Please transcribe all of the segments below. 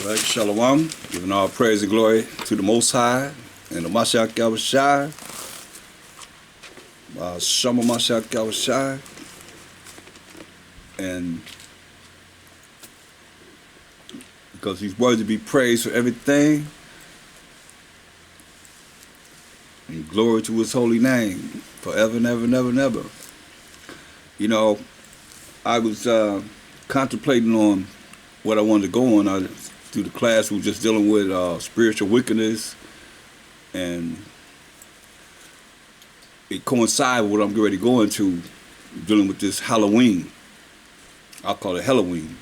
All right, Shalom, giving all praise and glory to the Most High and the Mashiach Yahushai, Shama Mashiach Yahushai, and because he's worthy to be praised for everything, and glory to his holy name, forever and ever and ever and ever. You know, I was contemplating on what I wanted to go on. Through the class, we were just dealing with spiritual wickedness, and it coincides with what I'm getting ready to go into, dealing with this Halloween. I'll call it Halloween,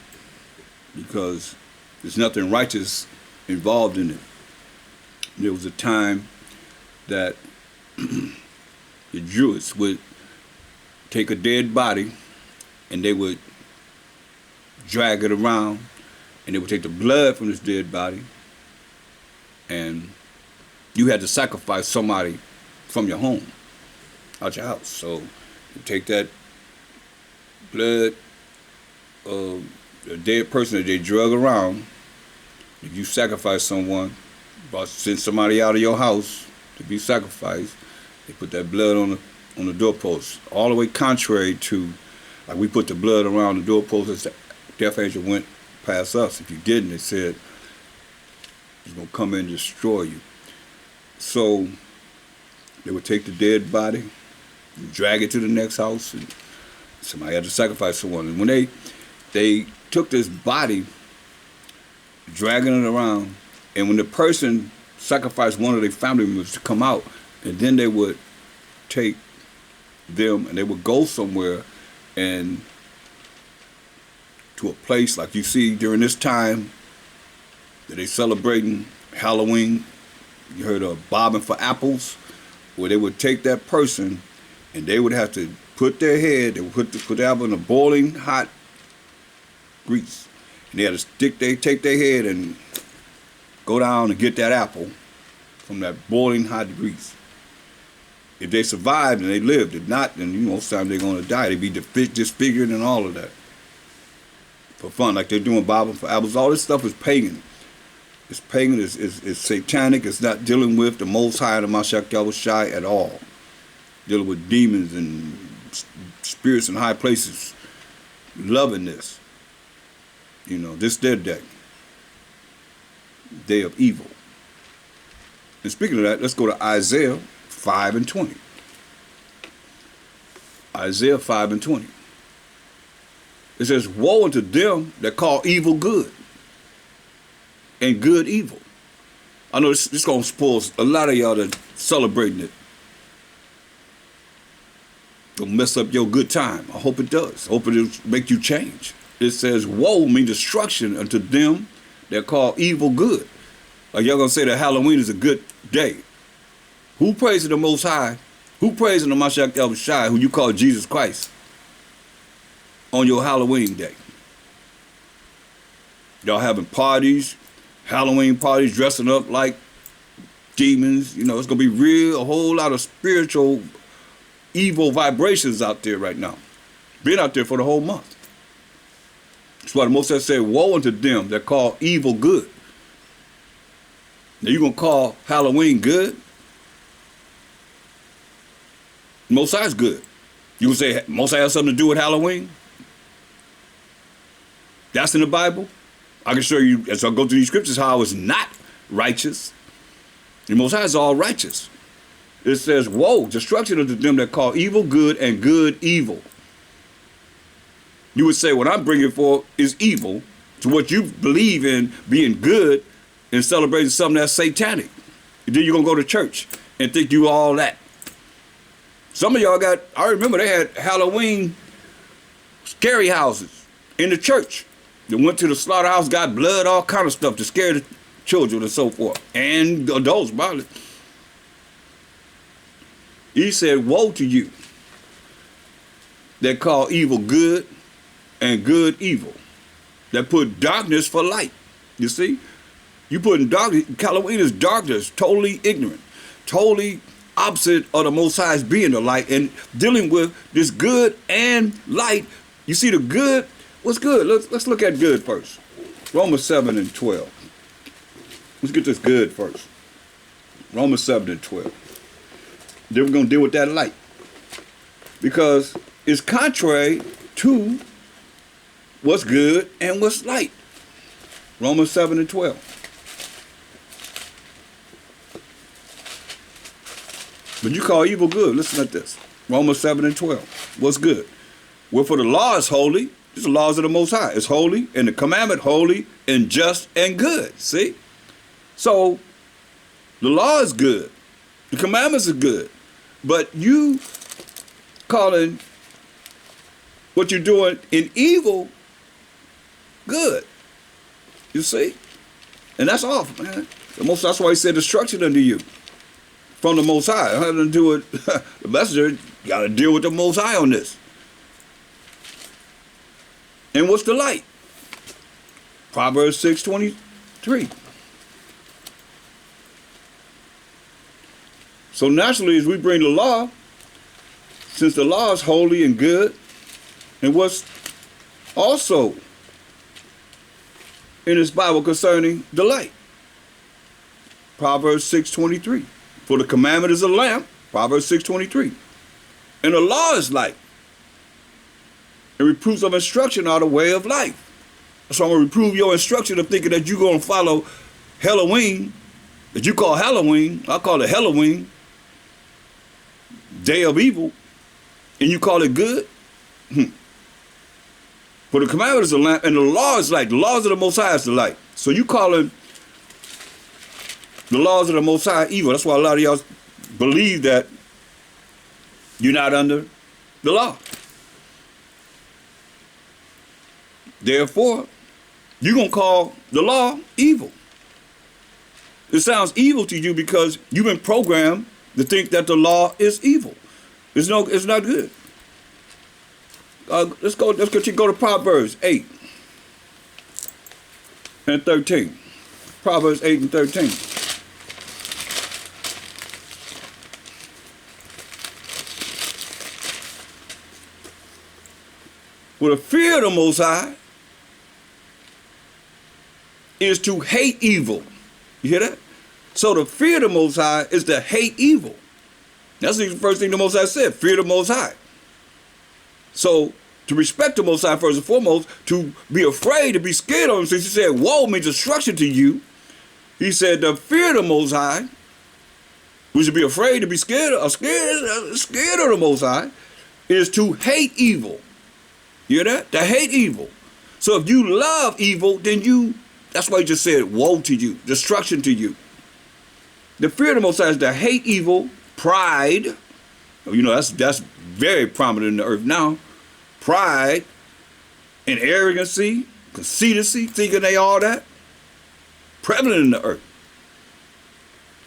because there's nothing righteous involved in it. There was a time that the Jews would take a dead body and they would drag it around, and they would take the blood from this dead body, and you had to sacrifice somebody from your home, out your house. So you take that blood of a dead person that they drug around. If you sacrifice someone, send somebody out of your house to be sacrificed, they put that blood on the doorpost. All the way contrary to, like, we put the blood around the doorpost as the death angel went past us. If you didn't, they said he's going to come in and destroy you. So they would take the dead body, drag it to the next house, and somebody had to sacrifice someone. And when they took this body, dragging it around, and when the person sacrificed one of their family members to come out, and then they would take them and they would go somewhere and to a place like you see during this time that they celebrating Halloween. You heard of bobbing for apples, where they would take that person and they would have to put their head, they would put the apple in a boiling hot grease, and they had to take their head and go down and get that apple from that boiling hot grease. If they survived and they lived, if not, then most times they're going to die. They'd be disfigured and all of that. For fun, like they're doing bobbing for apples. All this stuff is pagan. It's pagan, it's satanic. It's not dealing with the Most High and the Mashiach Yahushai at all. Dealing with demons and spirits in high places. Loving this. This their day. Day of evil. And speaking of that, let's go to Isaiah 5 and 20. Isaiah 5 and 20. It says, woe unto them that call evil good and good evil. I know this is going to spoil a lot of y'all that celebrating it. It'll mess up your good time. I hope it does. I hope it'll make you change. It says, woe means destruction unto them that call evil good. Like y'all going to say that Halloween is a good day. Who praising the Most High? Who praising the Mashiach Yahushai, who you call Jesus Christ, on your Halloween day? Y'all having parties, Halloween parties, dressing up like demons. It's going to be a whole lot of spiritual evil vibrations out there right now. Been out there for the whole month. That's why the Most High said, woe unto them that call evil good. Now you going to call Halloween good? Most High's good. You would say Most High has something to do with Halloween? That's in the Bible. I can show you, as I go through these scriptures, how it's not righteous. The Most High is all righteous. It says, woe, destruction unto them that call evil good and good evil. You would say what I'm bringing forth is evil to what you believe in being good and celebrating something that's satanic. And then you're going to go to church and think you all that. Some of y'all I remember they had Halloween scary houses in the church. They went to the slaughterhouse, got blood, all kind of stuff to scare the children and so forth. And adults, probably. He said, woe to you that call evil good and good evil. That put darkness for light. You see? You put in darkness. Halloween is darkness, totally ignorant, totally opposite of the Most High's being the light, and dealing with this good and light. You see the good. What's good? Let's look at good first. Romans 7 and 12. Let's get this good first. Romans 7 and 12. Then we're going to deal with that light. Because it's contrary to what's good and what's light. Romans 7 and 12. But you call evil good. Listen at this. Romans 7 and 12. What's good? Wherefore the law is holy. These are the laws of the Most High. It's holy, and the commandment holy, and just, and good. See? So, the law is good. The commandments are good. But you calling what you're doing in evil good. You see? And that's awful, man. That's why he said destruction unto you. From the Most High. I had to do it. The messenger got to deal with the Most High on this. And what's the light? Proverbs 6:23. So naturally, as we bring the law, since the law is holy and good, and what's also in this Bible concerning the light? Proverbs 6:23. For the commandment is a lamp, Proverbs 6:23. And the law is light. And reproofs of instruction are the way of life. So I'm going to reprove your instruction of thinking that you're going to follow Halloween, that you call Halloween, I call it Halloween, day of evil, and you call it good. For the commandment is a lamp, and the law is light. The laws of the Most High is the light. So you calling the laws of the Most High evil. That's why a lot of y'all believe that you're not under the law. Therefore, you're going to call the law evil. It sounds evil to you because you've been programmed to think that the law is evil. It's not good. Let's go to Proverbs 8 and 13. Proverbs 8 and 13. For the fear of the Most High is to hate evil. You hear that? So the fear of the Most High is to hate evil. That's the first thing the Most High said, fear the Most High. So to respect the Most High first and foremost, to be afraid, to be scared of him, since he said woe means destruction to you, he said the fear of the Most High, we should be afraid to be scared of the Most High, is to hate evil. You hear that? To hate evil. So if you love evil, then that's why he just said woe to you, destruction to you. The fear of the Most High is to hate evil, pride. You know, that's very prominent in the earth now. Pride and arrogancy, conceitancy, thinking they all that. Prevalent in the earth.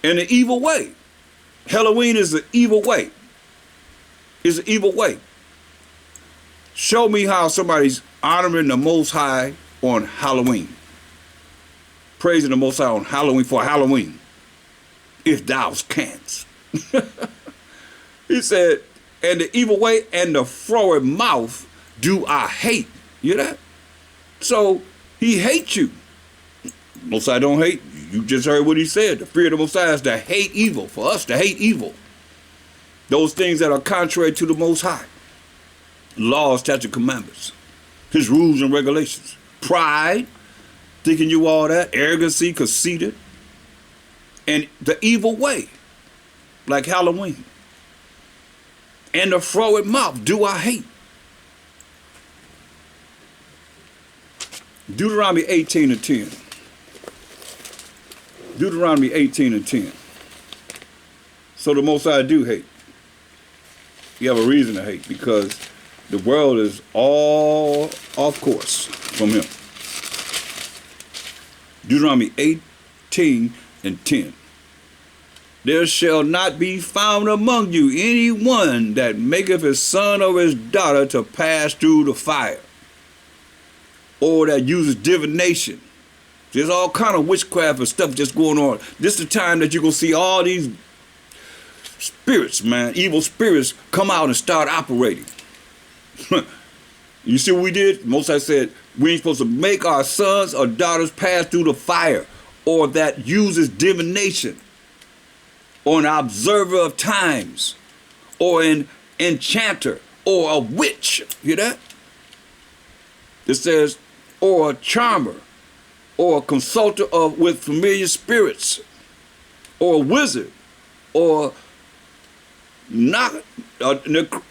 And the evil way. Halloween is the evil way. It's an evil way. Show me how somebody's honoring the Most High on Halloween. Praising the Most High on Halloween for Halloween. If thou canst. He said, and the evil way and the froward mouth do I hate. You hear that? So he hates you. Most High don't hate. You just heard what he said. The fear of the Most High is to hate evil. For us to hate evil. Those things that are contrary to the Most High. Laws, statutes, commandments. His rules and regulations. Pride. Thinking you all that. Arrogancy, conceited. And the evil way. Like Halloween. And the froward mouth do I hate. Deuteronomy 18 and 10. Deuteronomy 18 and 10. So the Most High do hate. You have a reason to hate because the world is all off course from him. Deuteronomy 18 and 10. There shall not be found among you any one that maketh his son or his daughter to pass through the fire, or that uses divination. There's all kind of witchcraft and stuff just going on. This is the time that you're going to see all these spirits, man, evil spirits come out and start operating. You see what we did? Most I said, we ain't supposed to make our sons or daughters pass through the fire, or that uses divination, or an observer of times, or an enchanter, or a witch. Hear that? It says, or a charmer, or a consulter with familiar spirits, or a wizard, or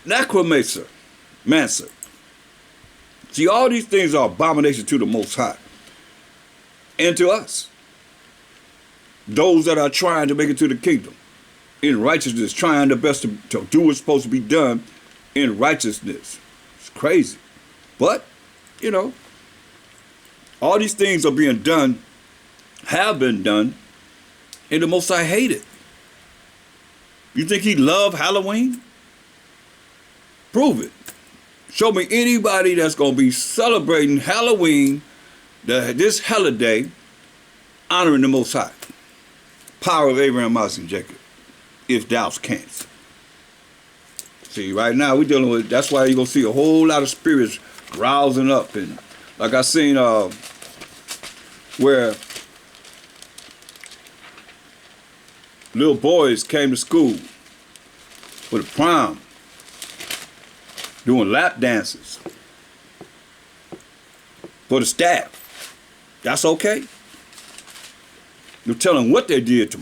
necromancer. See, all these things are abomination to the Most High and to us, those that are trying to make it to the kingdom in righteousness, trying their best to do what's supposed to be done in righteousness. It's crazy. But, you know, all these things are being done, have been done, and the Most High hate it. You think he loved Halloween? Prove it. Show me anybody that's going to be celebrating Halloween, this holiday, honoring the Most High. Power of Abraham, Isaac, and Jacob, if thou canst. See, right now we're dealing with, that's why you're going to see a whole lot of spirits rousing up. And like I seen where little boys came to school with a prom, doing lap dances for the staff. That's okay. You tell them what they did to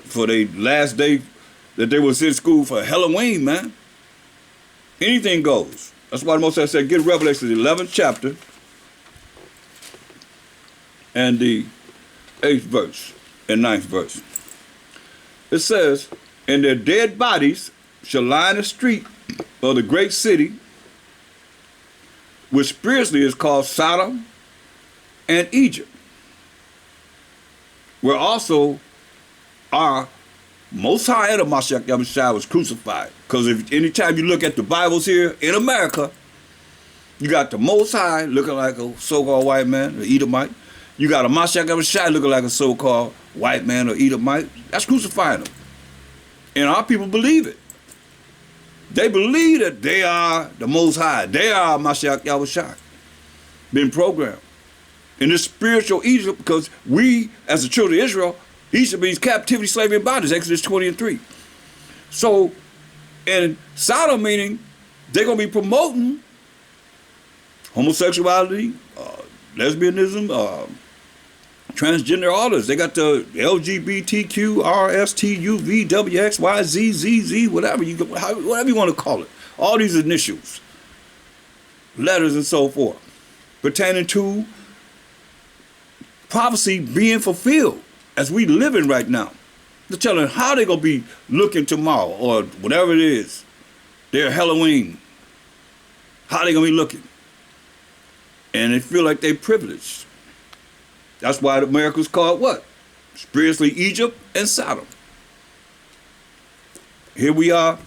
for their last day that they was in school for Halloween, man. Anything goes. That's why the Most High said, get Revelation, the 11th chapter and the 8th verse and 9th verse. It says, and their dead bodies shall lie in the street of the great city, which spiritually is called Sodom and Egypt, where also our Most High and Mashiach Yahushua was crucified. Because if anytime you look at the Bibles here in America, you got the Most High looking like a so-called white man, or Edomite. You got a Mashiach Yahushua looking like a so-called white man or Edomite. That's crucifying them. And our people believe it. They believe that they are the Most High. They are Mashiach Yahushua. Been programmed in this spiritual Egypt, because we, as the children of Israel, Egypt means captivity, slavery, and bondage, Exodus 20:3. So, and Sodom meaning they're going to be promoting homosexuality, lesbianism, transgender orders. They got the LGBTQ, RSTUV, WXYZ, ZZ, whatever you want to call it. All these initials, letters, and so forth, pertaining to prophecy being fulfilled as we living right now. They're telling how they're going to be looking tomorrow or whatever it is, their Halloween, how they going to be looking. And they feel like they're privileged. That's why America's called what? Spiritually Egypt and Sodom. Here we are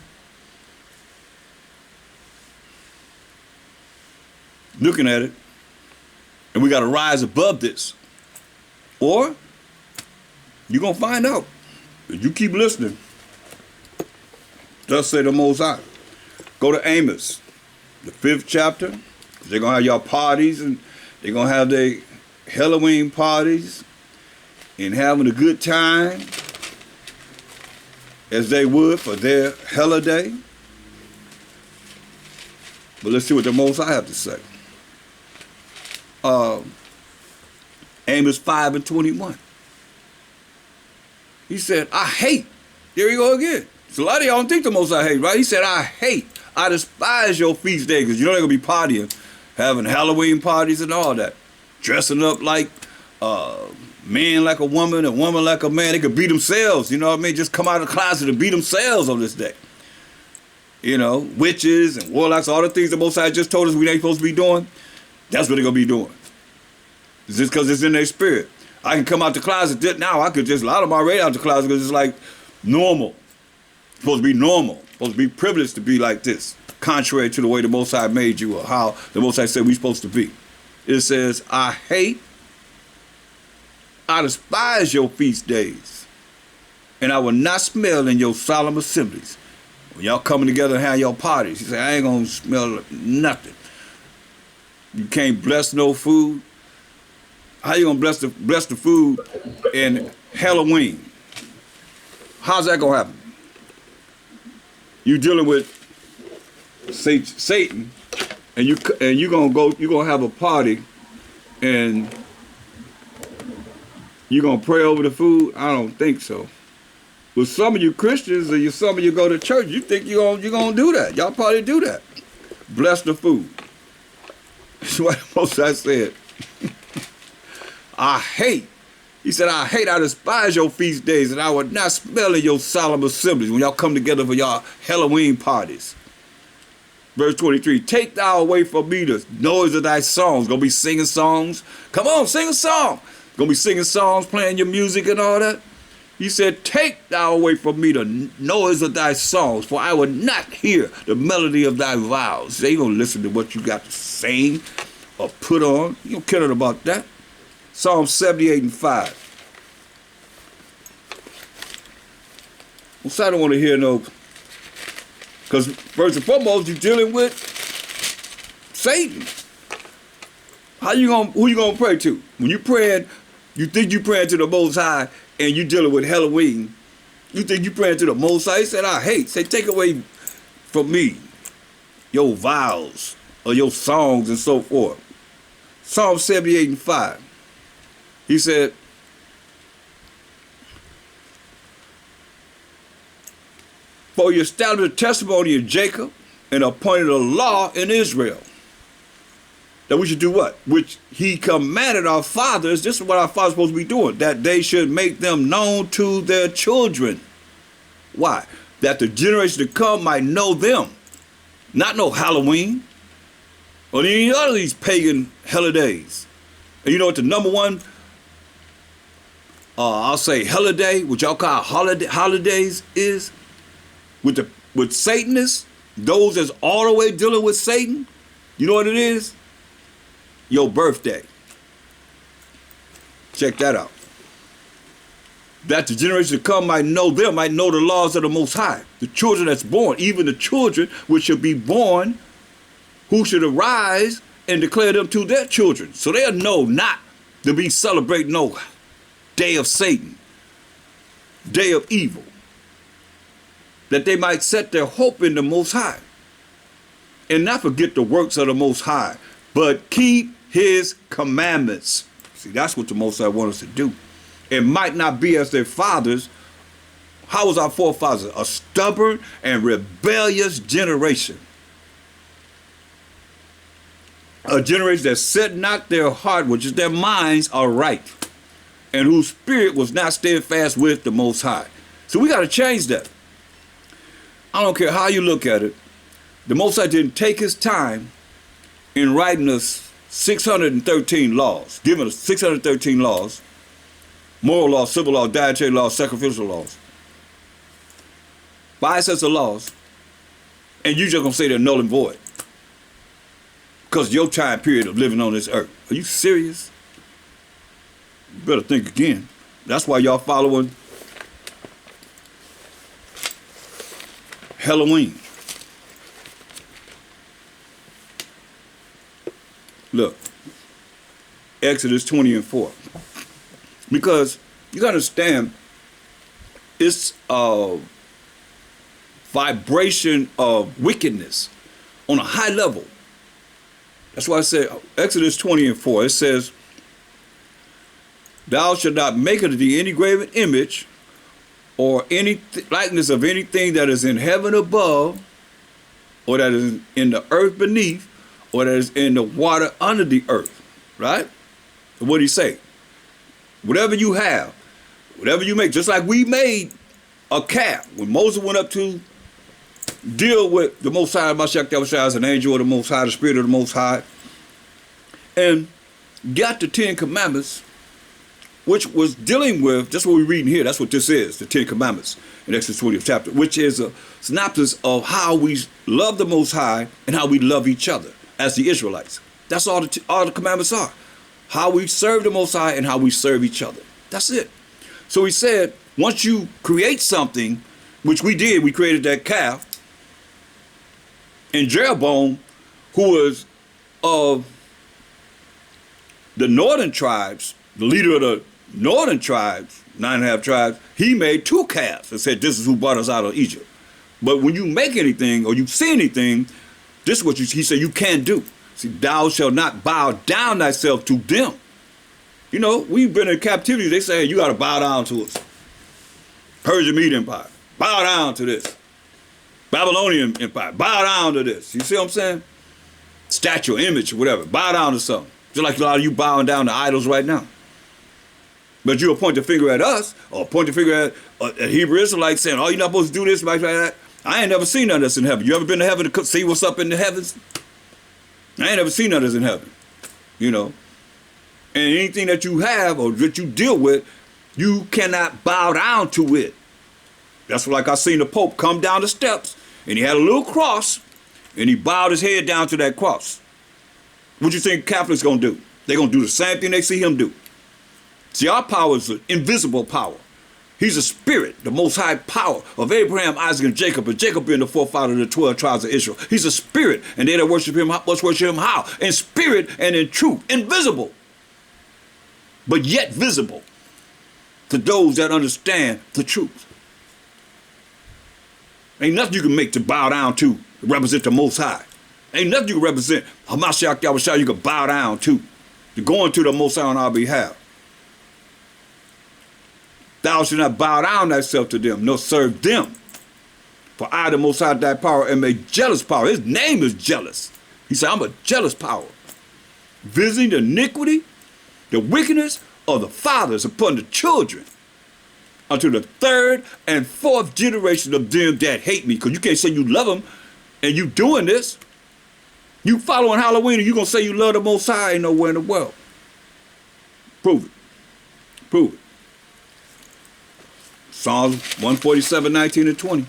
looking at it, and we got to rise above this. Or you're going to find out. If you keep listening, thus say the Most High. Go to Amos, the 5th chapter. They're going to have y'all parties, and they're going to have their Halloween parties and having a good time as they would for their holiday. But let's see what the Most High have to say. Amos 5:21. He said, I hate. There you go again. So a lot of y'all don't think the Most High hate, right? He said, I hate. I despise your feast day, because you know they're going to be partying, having Halloween parties and all that. Dressing up like men like a woman like a man. They could be themselves, you know what I mean? Just come out of the closet and be themselves on this day. You know, witches and warlocks, all the things the Most High just told us we ain't supposed to be doing, that's what they're going to be doing. It's just because it's in their spirit. I can come out the closet now. I could just, a lot of them already out the closet because it's like normal. It's supposed to be normal. It's supposed to be privileged to be like this, contrary to the way the Most High made you or how the Most High said we're supposed to be. It says, I despise your feast days, and I will not smell in your solemn assemblies. When y'all coming together and have your parties, he said, I ain't going to smell nothing. You can't bless no food. How you gonna bless the food in Halloween? How's that gonna happen? You dealing with Satan, and you gonna have a party, and you gonna pray over the food? I don't think so. With some of you Christians or some of you go to church, you think you're gonna do that. Y'all probably do that. Bless the food. That's what Moses said. He said, I despise your feast days, and I would not smell in your solemn assemblies when y'all come together for y'all Halloween parties. Verse 23, take thou away from me the noise of thy songs. Gonna be singing songs. Come on, sing a song. Gonna be singing songs, playing your music and all that. He said, take thou away from me the noise of thy songs, for I will not hear the melody of thy vows. They gonna listen to what you got to sing or put on. You don't care about that. Psalm 78 and 5. Well, I don't want to hear no, because first and foremost, you're dealing with Satan. Who you gonna pray to? When you praying, you think you praying to the Most High, and you dealing with Halloween, you think you praying to the Most High. He said, say, take away from me your vows or your songs and so forth. Psalm 78 and 5. He said, for you established a testimony in Jacob and appointed a law in Israel. That we should do what? Which he commanded our fathers, this is what our fathers are supposed to be doing, that they should make them known to their children. Why? That the generation to come might know them. Not know Halloween or any other of these pagan holidays. And you know what the number one, I'll say holiday, which y'all call holidays is? With Satanists, those that's all the way dealing with Satan, you know what it is? Your birthday. Check that out. That the generation to come might know them, might know the laws of the Most High. The children that's born, even the children which shall be born, who should arise and declare them to their children. So they'll know not to be celebrating no day of Satan, day of evil. That they might set their hope in the Most High and not forget the works of the Most High, but keep his commandments. See, that's what the Most High wants us to do. It might not be as their fathers. How was our forefathers? A stubborn and rebellious generation. A generation that set not their heart, which is their minds, are right, and whose spirit was not steadfast with the Most High. So we got to change that. I don't care how you look at it. The Most High didn't take his time in writing us 613 laws, giving us 613 laws, moral laws, civil laws, dietary laws, sacrificial laws. 5 sets of laws, and you just gonna say they're null and void because of your time period of living on this earth. Are you serious? You better think again. That's why y'all following Halloween. Look, Exodus 20 and 4. Because you gotta understand, it's a vibration of wickedness on a high level. That's why I said Exodus 20 and 4. It says, thou shalt not make unto thee any graven image or any likeness of anything that is in heaven above, or that is in the earth beneath, or that is in the water under the earth. Right? What do you say? Whatever you have, whatever you make, just like we made a calf. When Moses went up to deal with the Most High, Mashiach as an angel of the Most High, the Spirit of the Most High, and got the 10 Commandments, which was dealing with, just what we're reading here, that's what this is, the 10 Commandments in Exodus 20th chapter, which is a synopsis of how we love the Most High and how we love each other as the Israelites. That's all the commandments are. How we serve the Most High and how we serve each other. That's it. So he said, once you create something, which we did, we created that calf, and Jeroboam, who was of the northern tribes, the leader of the northern tribes, 9.5 tribes, he made 2 calves and said, this is who brought us out of Egypt. But when you make anything or you see anything, this is what he said you can't do. See, thou shalt not bow down thyself to them. You know, we've been in captivity. They say, hey, you got to bow down to us. Persian Media Empire, bow down to this. Babylonian Empire, bow down to this. You see what I'm saying? Statue, image, whatever. Bow down to something. Just like a lot of you bowing down to idols right now. But you'll point the finger at us, or point the finger at a Hebrew Israelite saying, oh, you're not supposed to do this, like that. I ain't never seen none of this in heaven. You ever been to heaven to see what's up in the heavens? I ain't never seen none of this in heaven. You know? And anything that you have or that you deal with, you cannot bow down to it. That's like I seen the Pope come down the steps, and he had a little cross, and he bowed his head down to that cross. What you think Catholics gonna do? They're gonna do the same thing they see him do. See, our power is an invisible power. He's a spirit, the most high power of Abraham, Isaac, and Jacob being the forefather of the 12 tribes of Israel. He's a spirit, and they that worship him must worship him how? In spirit and in truth, invisible, but yet visible to those that understand the truth. Ain't nothing you can make to bow down to represent the Most High. Ain't nothing you can represent Hamashiach Yahushua you can bow down to go into the Most High on our behalf. Thou shalt not bow down thyself to them, nor serve them. For I, the Most High, thy power, am a jealous power. His name is jealous. He said, I'm a jealous power, visiting the iniquity, the wickedness of the fathers upon the children, unto the 3rd and 4th generation of them that hate me. Because you can't say you love them and you doing this. You following Halloween and you going to say you love the Most High, ain't nowhere in the world. Prove it. Prove it. Psalms 147, 19 and 20.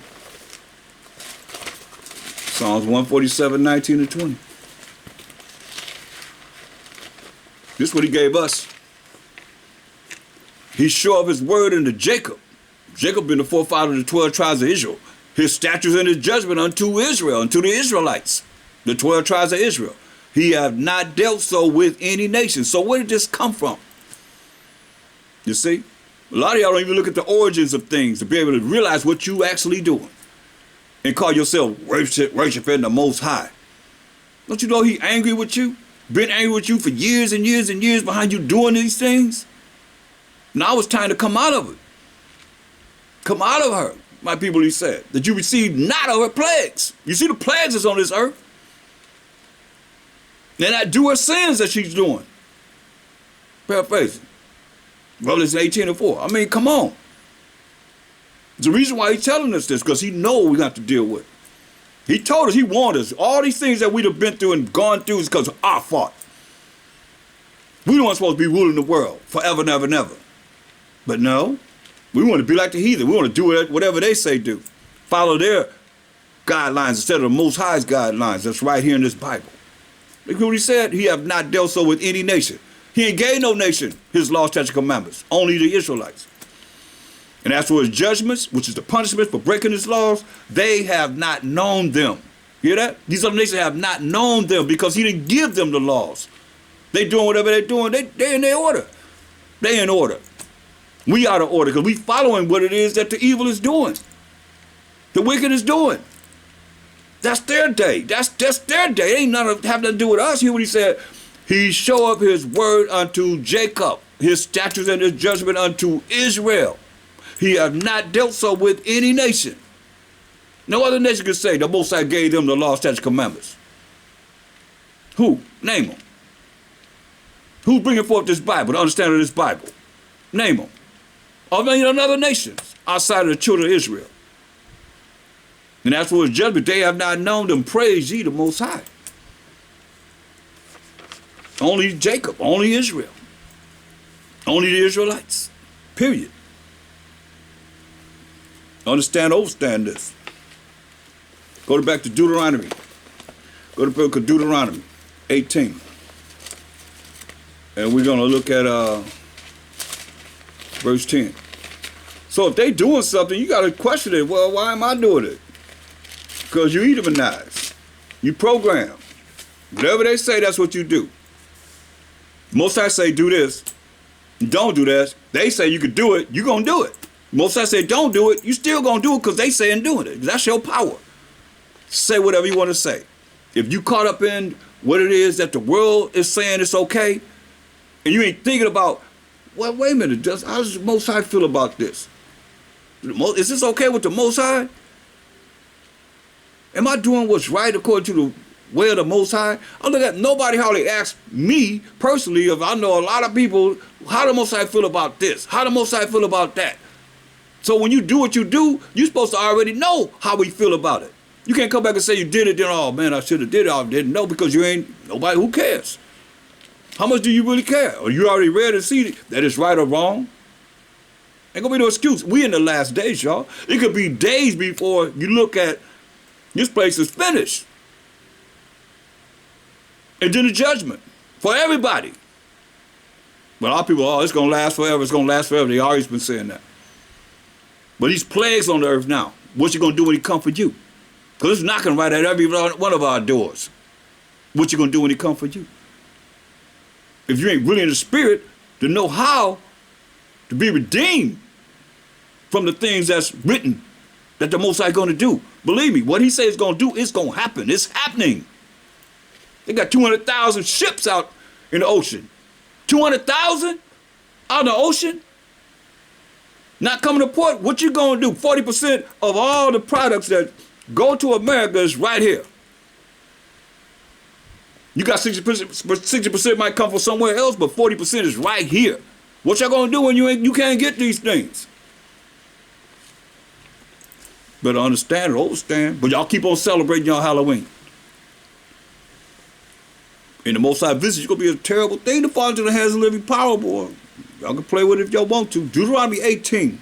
Psalms 147, 19 and 20. This is what he gave us. He showed up his word unto Jacob. Jacob been the forefather of the 12 tribes of Israel. His statutes and his judgment unto Israel, unto the Israelites, the 12 tribes of Israel. He have not dealt so with any nation. So where did this come from? You see? A lot of y'all don't even look at the origins of things to be able to realize what you actually doing and call yourself worshiping the Most High. Don't you know he angry with you? Been angry with you for years and years and years behind you doing these things? Now it's time to come out of it. Come out of her, my people, he said, that you receive not of her plagues. You see the plagues that's on this earth? They're not do her sins that she's doing. Paraphrasing. Revelation 18 and 4. I mean, come on. There's a reason why he's telling us this, because he knows we have to deal with it. He told us, he warned us. All these things that we'd have been through and gone through is because of our fault. We weren't supposed to be ruling the world forever and ever and ever. But no, we want to be like the heathen. We want to do whatever they say do. Follow their guidelines instead of the Most High's guidelines. That's right here in this Bible. Look what he said. He have not dealt so with any nation. He ain't gave no nation his laws, statutes, and commandments. Only the Israelites. And as for his judgments, which is the punishment for breaking his laws, they have not known them. Hear that? These other nations have not known them because he didn't give them the laws. They doing whatever they're doing. They in their order. They in order. We out of order because we following what it is that the evil is doing. The wicked is doing. That's their day. That's their day. It ain't nothing have nothing to do with us. Hear what he said. He show up his word unto Jacob, his statutes and his judgment unto Israel. He have not dealt so with any nation. No other nation can say the Most High gave them the law, statutes, commandments. Who? Name them. Who's bringing forth this Bible, the understanding of this Bible? Name them. Or many other nations outside of the children of Israel. And as for his judgment, they have not known them. Praise ye the Most High. Only Jacob, only Israel. Only the Israelites. Period. Understand, overstand this. Go back to Deuteronomy. Go to the book of Deuteronomy 18. And we're going to look at verse 10. So if they doing something, you got to question it. Well, why am I doing it? Because you Edomanize. You program. Whatever they say, that's what you do. Most I say do this, don't do this. They say you could do it, you gonna do it. Most I say don't do it, you still gonna do it because they saying doing it. That's your power. Say whatever you want to say. If you caught up in what it is that the world is saying it's okay, and you ain't thinking about, well, wait a minute, how does the Most High feel about this? Is this okay with the Most High? Am I doing what's right according to the way of the Most High? I look at nobody hardly asks me personally if I know a lot of people, how the Most High feel about this? How the Most High feel about that? So when you do what you do, you're supposed to already know how we feel about it. You can't come back and say you did it, then, oh man, I should have did it. I didn't know because you ain't nobody who cares. How much do you really care? Or you already read and see that it's right or wrong? Ain't gonna be no excuse. We in the last days, y'all. It could be days before you look at this place is finished. And then the judgment for everybody. But a lot of people, oh, it's gonna last forever, it's gonna last forever. They always been saying that. But these plagues on the earth now, what you gonna do when he come for you? Because it's knocking right at every one of our doors. What you gonna do when he come for you? If you ain't really in the spirit to know how to be redeemed from the things that's written that the Most High gonna do. Believe me, what he says is gonna do, it's gonna happen. It's happening. They got 200,000 ships out in the ocean. 200,000 out in the ocean? Not coming to port, what you gonna do? 40% of all the products that go to America is right here. You got 60% might come from somewhere else, but 40% is right here. What y'all gonna do when you can't get these things? Better understand or overstand. But y'all keep on celebrating y'all Halloween. And the Most High visit, it's gonna be a terrible thing to fall into the hands of living power, boy. Y'all can play with it if y'all want to. Deuteronomy 18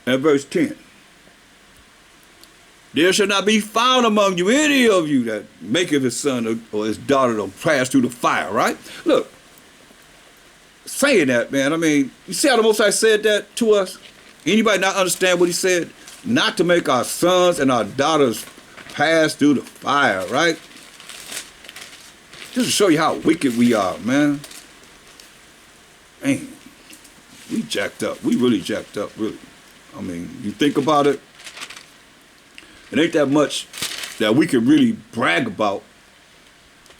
and verse 10. There shall not be found among you any of you that maketh his son or his daughter to pass through the fire, right? Look, saying that, man, I mean, you see how the Most High said that to us? Anybody not understand what he said? Not to make our sons and our daughters pass through the fire, right? Just to show you how wicked we are, man. Man, we jacked up. We really jacked up, really. I mean, you think about it, it ain't that much that we can really brag about.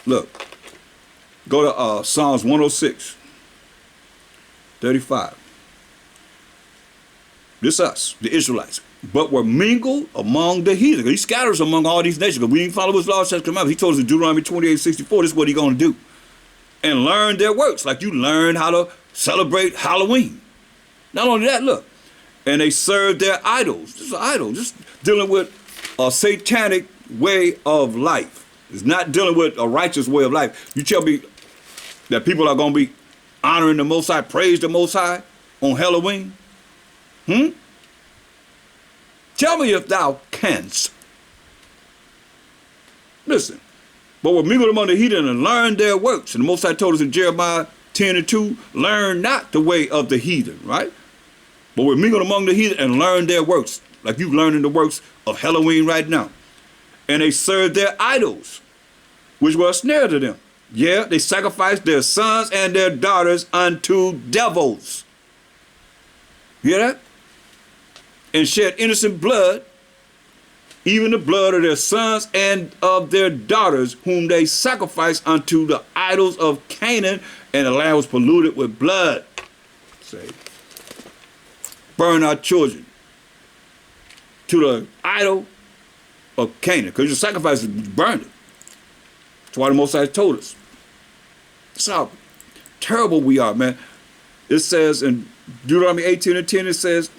Look, go to Psalms 106, 35. This us, the Israelites, but were mingled among the heathen. He scatters among all these nations. Because we didn't follow his laws, statutes, commandments. He told us in Deuteronomy 28:64, this is what he's going to do. And learn their works, like you learn how to celebrate Halloween. Not only that, look, and they serve their idols. This is an idol, just dealing with a satanic way of life. It's not dealing with a righteous way of life. You tell me that people are going to be honoring the Most High, praise the Most High on Halloween? Tell me if thou canst. Listen, but we're mingled among the heathen and learn their works. And the Most High told us in Jeremiah 10:2, learn not the way of the heathen, right? But we're mingled among the heathen and learn their works, like you learning the works of Halloween right now. And they served their idols, which were a snare to them. Yeah, they sacrificed their sons and their daughters unto devils. Hear that? And shed innocent blood, even the blood of their sons and of their daughters, whom they sacrificed unto the idols of Canaan, and the land was polluted with blood. Say, burn our children to the idol of Canaan, because your sacrifice is burned it. That's why the Most High told us. That's how terrible we are, man. It says in Deuteronomy 18:10, it says,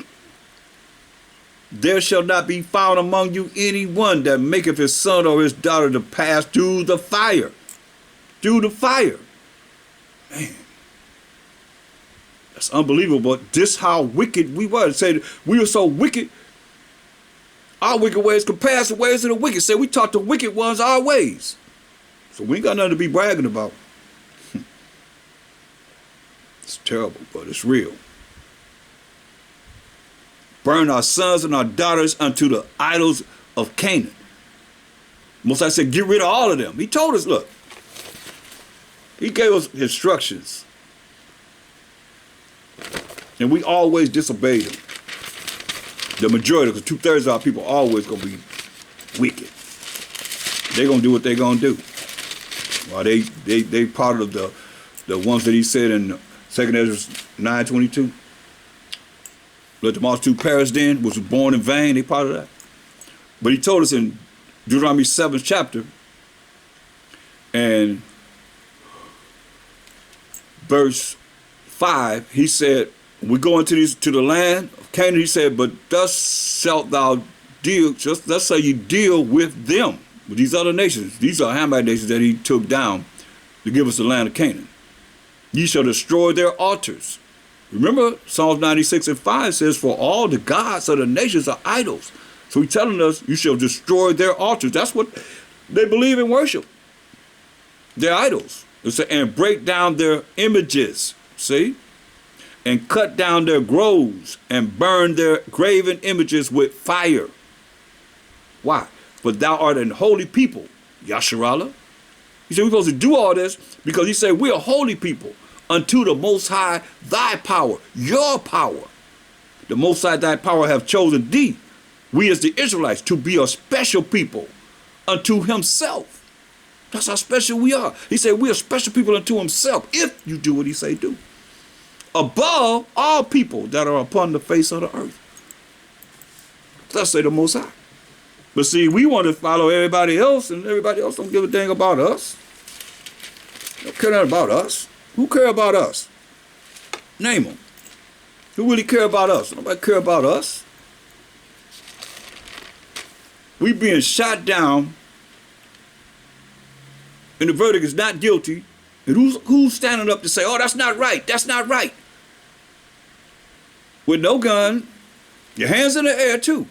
there shall not be found among you any one that maketh his son or his daughter to pass through the fire. Through the fire. Man. That's unbelievable. But this how wicked we were. It said we were so wicked. Our wicked ways compares the ways of the wicked. Say we taught the wicked ones our ways. So we ain't got nothing to be bragging about. It's terrible, but it's real. Burn our sons and our daughters unto the idols of Canaan. Most I said, get rid of all of them. He told us, look, he gave us instructions And we always disobey them. The majority, because 2/3 of our people are always going to be wicked. They're going to do what they're going to do. Well, they part of the ones that he said in 2 Ezra 9:22. Let the multitude perish then, was born in vain. They part of that. But he told us in Deuteronomy 7th chapter and verse 5, he said, we go into to the land of Canaan, he said, but thus shalt thou deal, just thus shall you deal with them, with these other nations. These are Hamite nations that he took down to give us the land of Canaan. Ye shall destroy their altars. Remember, Psalms 96:5 says, for all the gods of the nations are idols. So he's telling us, you shall destroy their altars. That's what they believe in worship. Their idols. And break down their images. See? And cut down their groves and burn their graven images with fire. Why? But thou art an holy people, Yasharallah. He said we're supposed to do all this because he said we are holy people unto the Most High, thy power, your power. The Most High, thy power, have chosen thee, we as the Israelites, to be a special people unto himself. That's how special we are. He said we are special people unto himself if you do what he say do. Above all people that are upon the face of the earth. Thus say the Most High. But see, we want to follow everybody else, and everybody else don't give a dang about us. They don't care nothing about us. Who care about us? Name them. Who really care about us? Nobody care about us. We being shot down, and the verdict is not guilty. And who's standing up to say, oh, that's not right, that's not right? With no gun, your hands in the air too.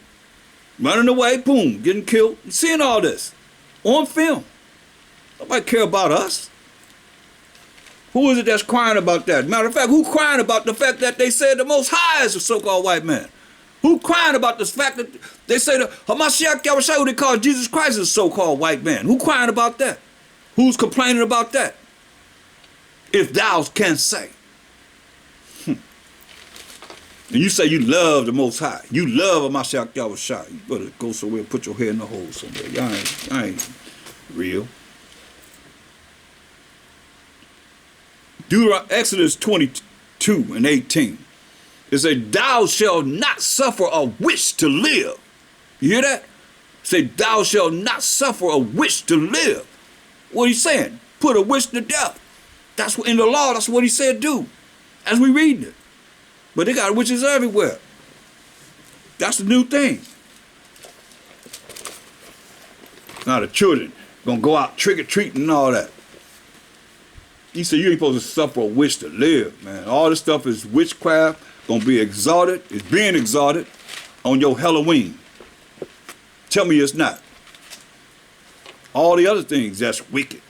Running away, boom, getting killed. Seeing all this on film. Nobody care about us. Who is it that's crying about that? Matter of fact, who crying about the fact that they said the Most High is a so-called white man? Who crying about the fact that they say the Hamashiach Yahushua, who they call Jesus Christ, is a so-called white man? Who crying about that? Who's complaining about that? If thou can say. And you say you love the Most High. You love Hamashiach Yahushua. You better go somewhere and put your head in the hole somewhere. Y'all ain't real. Exodus 22:18. It says, thou shalt not suffer a witch to live. You hear that? Say, thou shalt not suffer a witch to live. What he's saying? Put a witch to death. That's what in the law, that's what he said do. As we reading it. But they got witches everywhere. That's the new thing. Now the children gonna go out trick-or-treating and all that. He said you ain't supposed to suffer a witch to live, man. All this stuff is witchcraft, gonna be exalted, it's being exalted on your Halloween. Tell me it's not. All the other things, that's wicked.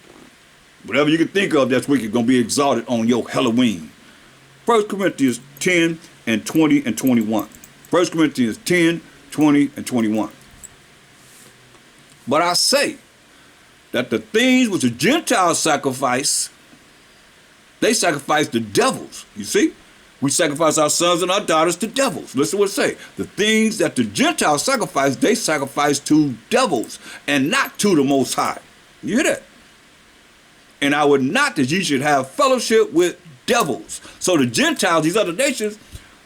Whatever you can think of that's wicked, gonna be exalted on your Halloween. 1 Corinthians 10:20 and 21. 1 Corinthians 10:20 and 21. But I say that the things which the Gentiles sacrifice, they sacrifice to devils. You see? We sacrifice our sons and our daughters to devils. Listen to what it say. The things that the Gentiles sacrifice, they sacrifice to devils and not to the Most High. You hear that? And I would not that ye should have fellowship with devils. So the Gentiles, these other nations,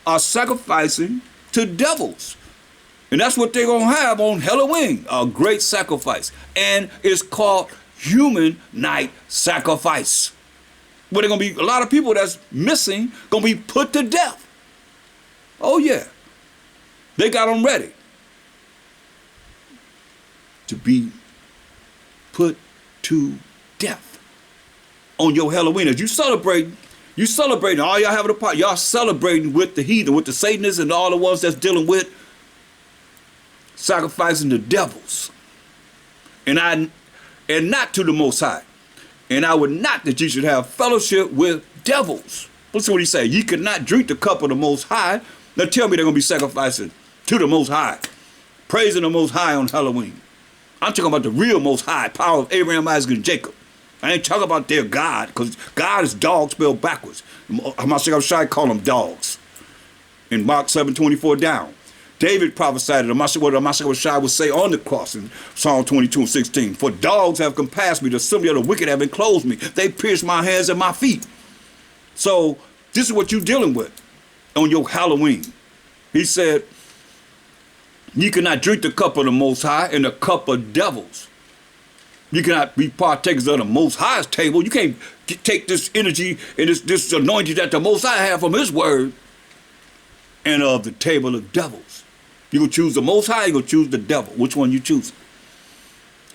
are sacrificing to devils. And that's what they're going to have on Halloween, a great sacrifice. And it's called human night sacrifice. Where they're going to be a lot of people that's missing, going to be put to death. Oh yeah. They got them ready to be put to death on your Halloween. As you celebrating, all y'all having a party, y'all celebrating with the heathen, with the Satanists and all the ones that's dealing with sacrificing the devils. And not to the Most High. And I would not that you should have fellowship with devils. Listen what he said. Ye could not drink the cup of the Most High. Now tell me they're going to be sacrificing to the Most High. Praising the Most High on Halloween. I'm talking about the real Most High, power of Abraham, Isaac, and Jacob. I ain't talking about their God, because God is dog spelled backwards. Hamashiach Shai call them dogs. in Mark 7:24 down. David prophesied that what Mashiach would say on the cross in Psalm 22:16. For dogs have compassed me, the assembly of the wicked have enclosed me. They pierced my hands and my feet. So this is what you're dealing with on your Halloween. He said, you cannot drink the cup of the Most High and the cup of devils. You cannot be partakers of the Most High's table. You can't take this energy and this anointing that the Most High have from his word and of the table of devils. You gonna choose the Most High, you gonna choose the devil. Which one you choose?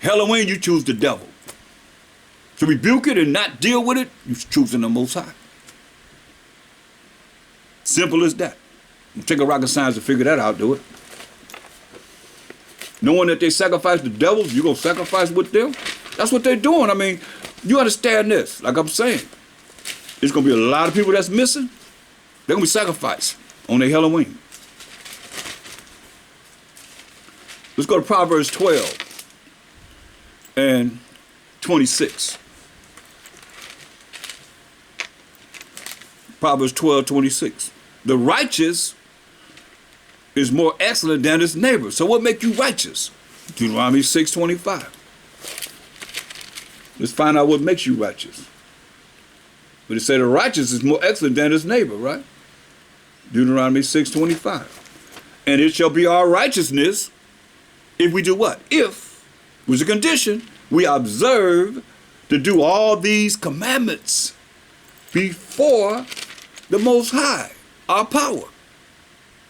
Halloween, you choose the devil. To rebuke it and not deal with it, you're choosing the Most High. Simple as that. You take a rocket science to figure that out, do it. Knowing that they sacrifice the devils, you gonna sacrifice with them? That's what they're doing. I mean, you understand this, like I'm saying. There's gonna be a lot of people that's missing. They're gonna be sacrificed on their Halloween. Let's go to Proverbs 12 and 26. Proverbs 12:26. The righteous is more excellent than his neighbor. So what makes you righteous? Deuteronomy 6:25. Let's find out what makes you righteous. But it said the righteous is more excellent than his neighbor, right? Deuteronomy 6:25. And it shall be our righteousness if we do what? If, was a condition, we observe to do all these commandments before the Most High, our power,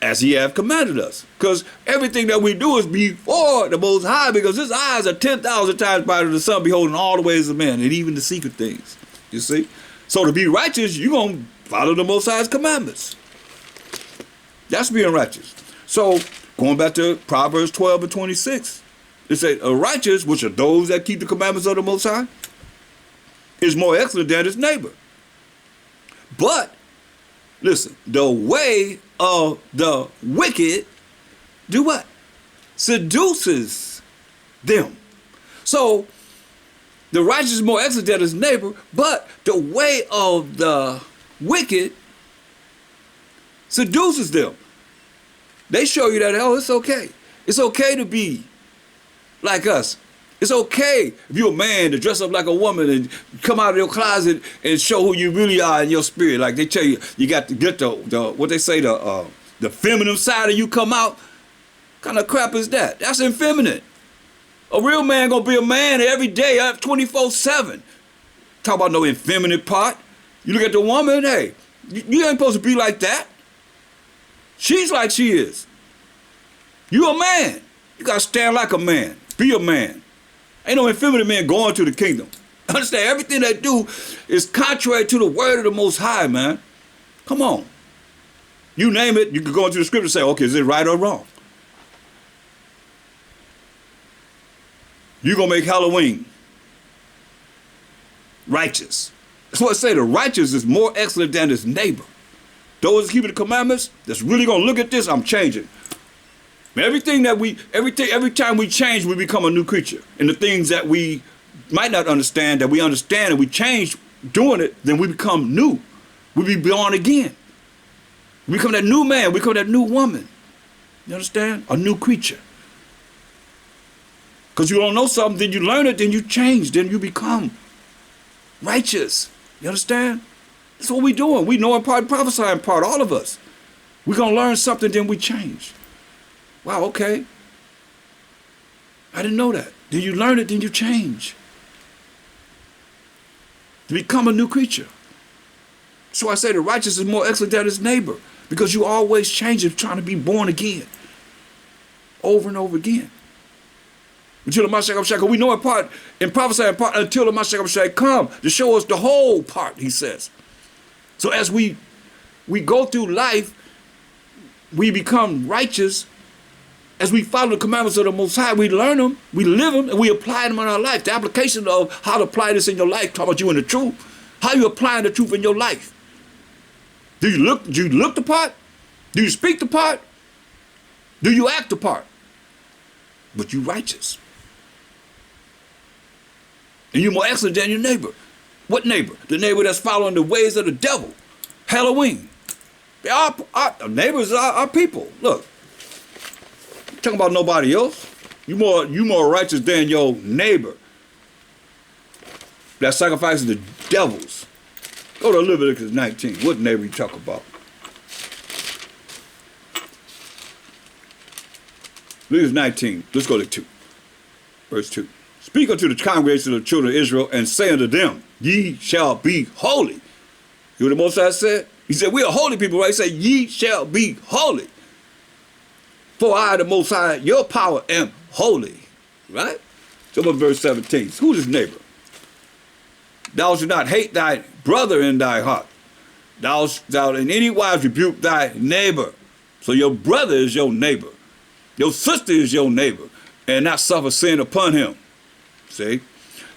as he have commanded us. Because everything that we do is before the Most High, because his eyes are 10,000 times brighter than the sun, beholding all the ways of men, and even the secret things. You see? So to be righteous, you're going to follow the Most High's commandments. That's being righteous. So going back to Proverbs 12 and 26, it says, a righteous, which are those that keep the commandments of the Most High, is more excellent than his neighbor. But, listen, the way of the wicked, do what? Seduces them. So, the righteous is more excellent than his neighbor, but the way of the wicked seduces them. They show you that, oh, it's okay. It's okay to be like us. It's okay if you're a man to dress up like a woman and come out of your closet and show who you really are in your spirit. Like they tell you, you got to get the what they say, the feminine side of you come out. What kind of crap is that? That's effeminate. A real man gonna be a man every day, 24/7. Talk about no effeminate part. You look at the woman, hey, you ain't supposed to be like that. She's like she is. You a man. You gotta stand like a man. Be a man. Ain't no effeminate man going to the kingdom. Understand, everything they do is contrary to the word of the Most High, man. Come on. You name it, you can go into the scripture and say, okay, is it right or wrong? You're going to make Halloween righteous. That's what I say, the righteous is more excellent than his neighbor. Those keeping the commandments, that's really going to look at this, I'm changing. Every time we change, we become a new creature. And the things that we might not understand, that we understand and we change doing it, then we become new. We be born again. We become that new man, we become that new woman. You understand? A new creature. Because you don't know something, then you learn it, then you change, then you become righteous. You understand? That's what we're doing. We know in part, prophesy in part, all of us. We're going to learn something, then we change. Wow, okay. I didn't know that. Then you learn it, then you change. To become a new creature. So I say the righteous is more excellent than his neighbor, because you always changing, trying to be born again. Over and over again. Until the Mashiach, we know in part, and prophesy in part, until the Mashiach come to show us the whole part, he says. So as we go through life, we become righteous. As we follow the commandments of the Most High, we learn them, we live them, and we apply them in our life. The application of how to apply this in your life, talk about you in the truth. How you applying the truth in your life? Do you look the part? Do you speak the part? Do you act the part? But you righteous. And you're more excellent than your neighbor. What neighbor? The neighbor that's following the ways of the devil. Halloween. Our neighbors are our people. Look, talking about nobody else. You more righteous than your neighbor that sacrifices the devils. Go to Leviticus 19. What neighbor you talk about? Leviticus 19. Let's go to 2. Verse 2. Speak unto the congregation of the children of Israel and say unto them, ye shall be holy. You know what the Most High said? He said, we are holy people, right? He said, ye shall be holy. For I, the Most High, your power, am holy. Right? So about verse 17. Who's his neighbor? Thou shalt not hate thy brother in thy heart. Thou shalt in any wise rebuke thy neighbor. So your brother is your neighbor. Your sister is your neighbor. And not suffer sin upon him. See?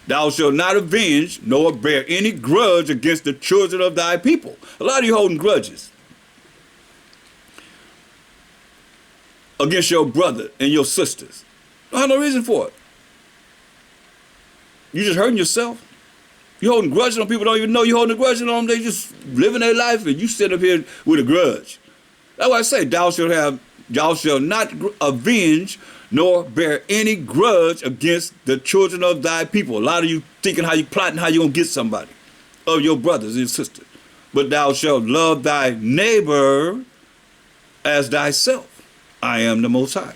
Thou shalt not avenge, nor bear any grudge against the children of thy people. A lot of you holding grudges against your brother and your sisters. Don't have no reason for it. You just hurting yourself. You holding grudges on people don't even know you holding a grudge on them. They just living their life and you sit up here with a grudge. That's why I say thou shalt not avenge nor bear any grudge against the children of thy people. A lot of you thinking how you plotting how you gonna get somebody of your brothers and sisters. But thou shalt love thy neighbor as thyself. I am the Most High.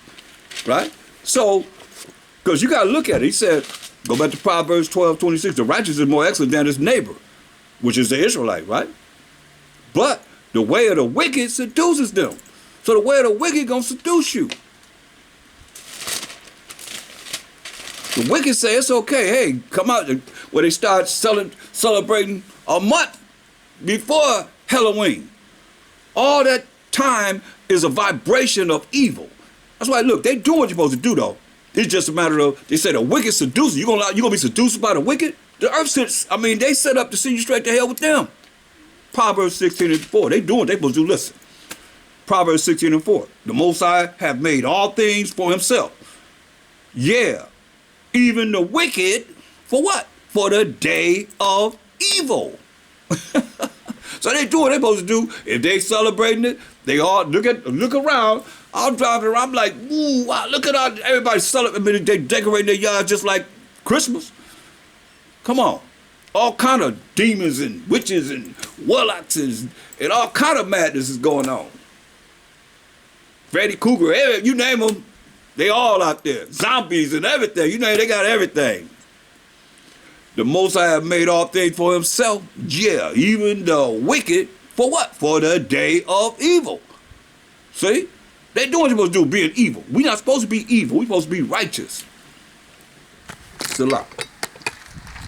Right? So, because you got to look at it. He said, go back to Proverbs 12:26. The righteous is more excellent than his neighbor, which is the Israelite, right? But the way of the wicked seduces them. So the way of the wicked going to seduce you. The wicked say it's okay. Hey, come out where they start celebrating a month before Halloween. All that time is a vibration of evil. That's why, look, they do what you're supposed to do, though. It's just a matter of, they say the wicked seduces. You gonna be seduced by the wicked? The earth sits, they set up to send you straight to hell with them. Proverbs 16:4. They doing what they supposed to do. Listen. Proverbs 16:4. The Most High have made all things for himself. Yeah. Even the wicked, for what? For the day of evil. So they do what they're supposed to do. If they celebrating it, they all look around. I'm driving around, I'm like, ooh, wow, look at all, everybody celebrating. They decorating their yard just like Christmas. Come on. All kind of demons and witches and warlocks and all kind of madness is going on. Freddy Krueger, you name them, they all out there. Zombies and everything. You know, they got everything. The Most High have made all things for himself. Yeah, even the wicked, for what? For the day of evil. See? They doing what they're supposed to do, being evil. We're not supposed to be evil. We're supposed to be righteous. Salah.